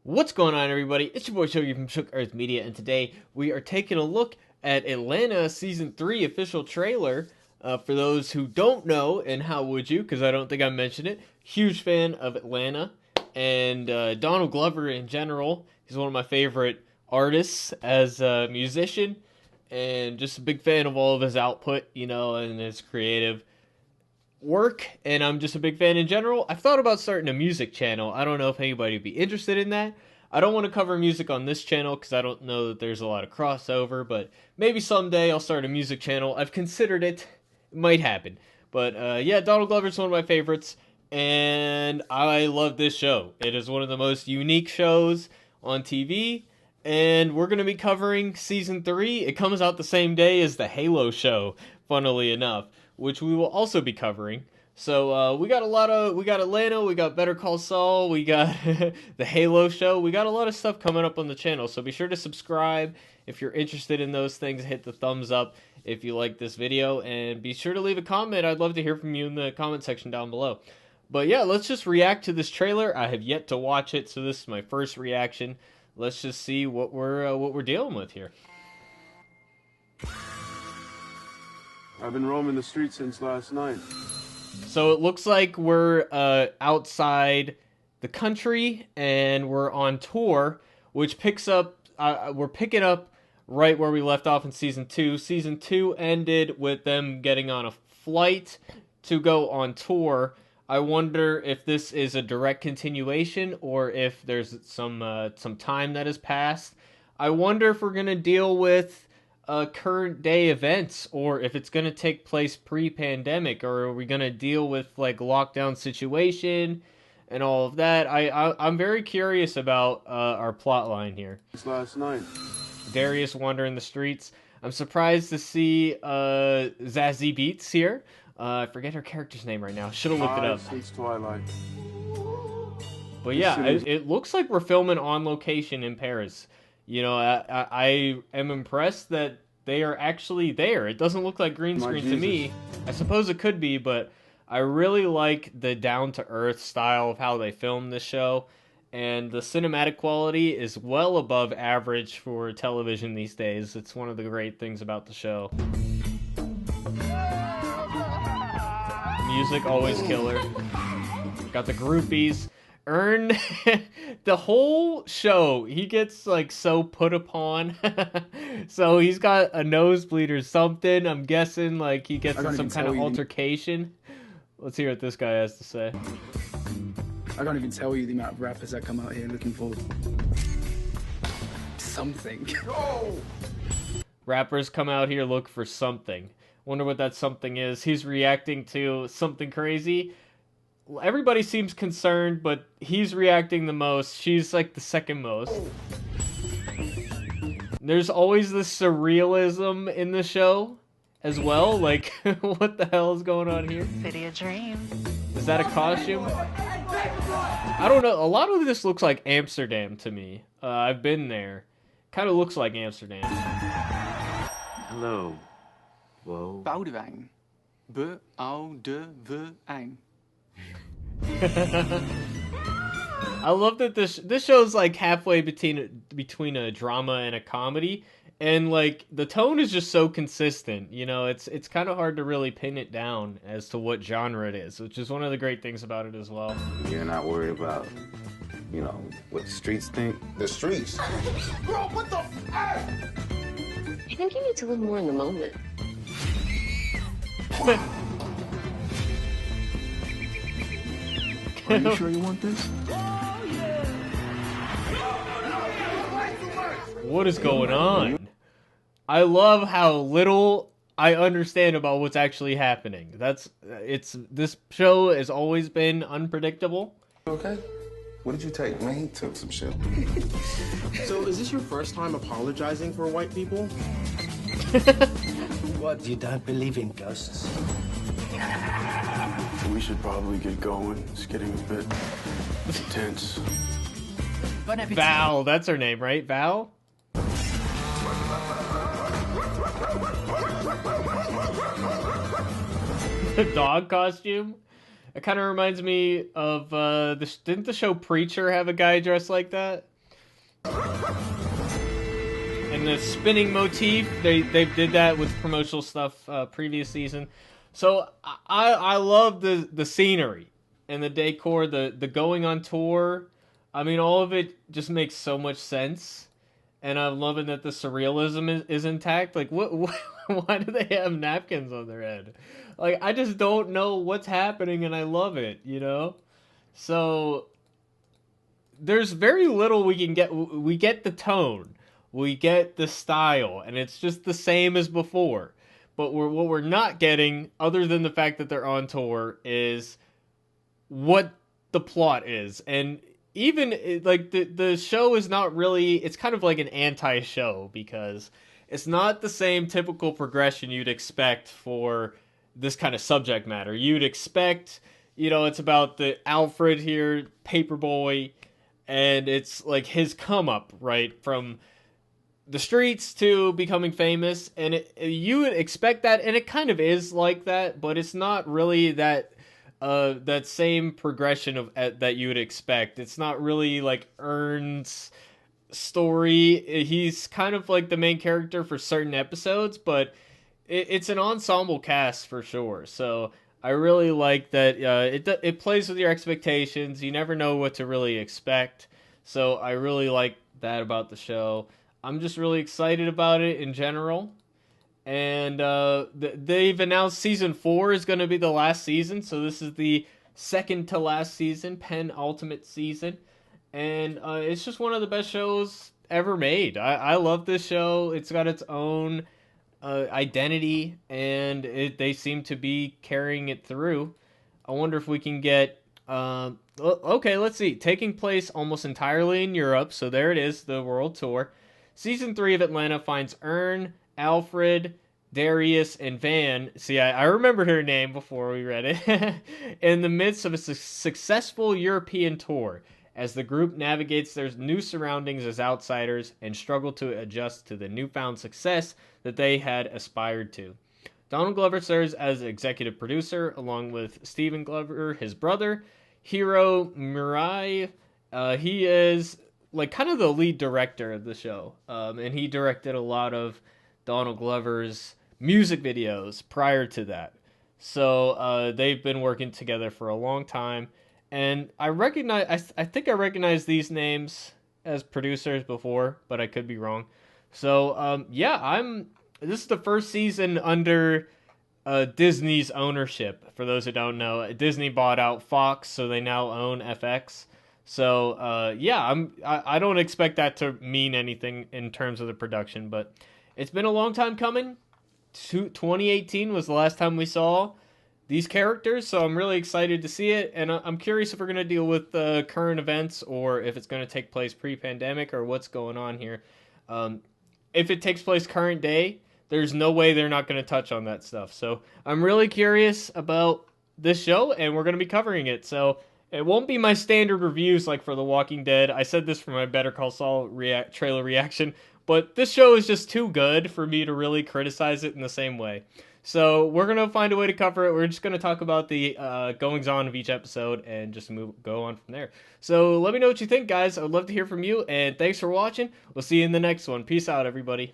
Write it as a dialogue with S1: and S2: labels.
S1: What's going on, everybody? It's your boy Shogi from Shook Earth Media, and today we are taking a look at Atlanta Season 3 official trailer. For those who don't know, and how would you, because I don't think I mentioned it, huge fan of Atlanta, and Donald Glover in general. He's one of my favorite artists as a musician, and just a big fan of all of his output, and his creative work, and I'm just a big fan in general. I've thought about starting a music channel. I don't know if anybody would be interested in that. I don't want to cover music on this channel because I don't know that there's a lot of crossover, but maybe someday I'll start a music channel. I've considered it. It might happen. But yeah, Donald Glover's one of my favorites, and I love this show. It is one of the most unique shows on TV, and we're going to be covering Season 3. It comes out the same day as the Halo show, funnily enough, which we will also be covering. So we got Atlanta, we got Better Call Saul, we got the Halo show. We got a lot of stuff coming up on the channel, so be sure to subscribe if you're interested in those things. Hit the thumbs up if you like this video, and be sure to leave a comment. I'd love to hear from you in the comment section down below. But yeah, let's just react to this trailer. I have yet to watch it, so this is my first reaction. Let's just see what we're dealing with here.
S2: I've been roaming the streets since last night.
S1: So it looks like we're outside the country and we're on tour, which picks up. We're picking up right where we left off in Season 2. Season 2 ended with them getting on a flight to go on tour. I wonder if this is a direct continuation or if there's some time that has passed. I wonder if we're gonna deal with current day events, or if it's going to take place pre-pandemic, or are we going to deal with like lockdown situation and all of that. I'm very curious about our plot line here.
S2: It's last night.
S1: Darius wandering the streets. I'm surprised to see Zazie Beetz here. I forget her character's name right now. Should have looked it up.
S2: Since Twilight.
S1: But yeah, it looks like we're filming on location in Paris. I am impressed that they are actually there. It doesn't look like green screen to me. I suppose it could be, but I really like the down-to-earth style of how they filmed this show. And the cinematic quality is well above average for television these days. It's one of the great things about the show. Music, always killer. Got the groupies. Earn the whole show, he gets like so put upon. So he's got a nosebleed or something. I'm guessing like he gets in some kind of altercation. Let's hear what this guy has to say.
S3: I can't even tell you the amount of rappers that come out here looking for something.
S1: Rappers come out here look for something. Wonder what that something is. He's reacting to something crazy. Everybody seems concerned, but he's reacting the most. She's like the second most. There's always this surrealism in the show as well. Like, what the hell is going on here?
S4: City of Dreams.
S1: Is that a costume? I don't know. A lot of this looks like Amsterdam to me. I've been there. Kind of looks like Amsterdam.
S2: Hello. Whoa.
S3: Boudewijn. Boudewijn.
S1: I love that this show's like halfway between a drama and a comedy, and like the tone is just so consistent. It's kind of hard to really pin it down as to what genre it is, which is one of the great things about it as well.
S5: You're not worried about, what the streets think?
S6: The streets?
S7: Bro, what the f***?
S8: I think you need to live more in the moment.
S3: Are you sure you want this?
S1: What is going on? I love how little I understand about what's actually happening. This show has always been unpredictable.
S6: Okay. What did you take, man? He took some shit.
S7: So, is this your first time apologizing for white people?
S9: What, you don't believe in ghosts?
S2: We should probably get going. It's getting a bit tense.
S1: Val, that's her name, right? Val? The dog costume? It kind of reminds me of, didn't the show Preacher have a guy dressed like that? And the spinning motif, they did that with promotional stuff previous season. So I love the scenery and the decor, the going on tour. I mean, all of it just makes so much sense, and I'm loving that the surrealism is intact. Like, what why do they have napkins on their head? Like, I just don't know what's happening, and I love it. So there's very little we can get. We get the tone, we get the style, and it's just the same as before. But what we're not getting, other than the fact that they're on tour, is what the plot is. And even like the show is not really, it's kind of like an anti-show, because it's not the same typical progression you'd expect for this kind of subject matter. You'd expect, it's about the Alfred here, Paperboy, and it's like his come up, right, from the streets to becoming famous, and you would expect that, and it kind of is like that, but it's not really that that same progression of that you would expect. It's not really like Ern's story. He's kind of like the main character for certain episodes, but it's an ensemble cast for sure. So I really like that it plays with your expectations. You never know what to really expect. So I really like that about the show. I'm just really excited about it in general. And they've announced season 4 is going to be the last season. So this is the second to last season, penultimate season. And it's just one of the best shows ever made. I love this show. It's got its own identity, and they seem to be carrying it through. I wonder if we can get... okay, let's see. Taking place almost entirely in Europe. So there it is, the world tour. Season 3 of Atlanta finds Ern, Alfred, Darius, and Van. See, I remembered her name before we read it. In the midst of a successful European tour, as the group navigates their new surroundings as outsiders and struggle to adjust to the newfound success that they had aspired to. Donald Glover serves as executive producer, along with Stephen Glover, his brother, Hiro Murai. He is like kind of the lead director of the show, and he directed a lot of Donald Glover's music videos prior to that. So they've been working together for a long time, and I think I recognize these names as producers before, but I could be wrong. So this is the first season under Disney's ownership. For those who don't know, Disney bought out Fox, so they now own FX. So I don't expect that to mean anything in terms of the production, but it's been a long time coming. 2018 was the last time we saw these characters, so I'm really excited to see it, and I'm curious if we're going to deal with current events or if it's going to take place pre-pandemic or what's going on here. If it takes place current day, there's no way they're not going to touch on that stuff. So I'm really curious about this show, and we're going to be covering it. So it won't be my standard reviews like for The Walking Dead. I said this for my Better Call Saul trailer reaction, but this show is just too good for me to really criticize it in the same way. So we're going to find a way to cover it. We're just going to talk about the goings-on of each episode and just go on from there. So let me know what you think, guys. I would love to hear from you, and thanks for watching. We'll see you in the next one. Peace out, everybody.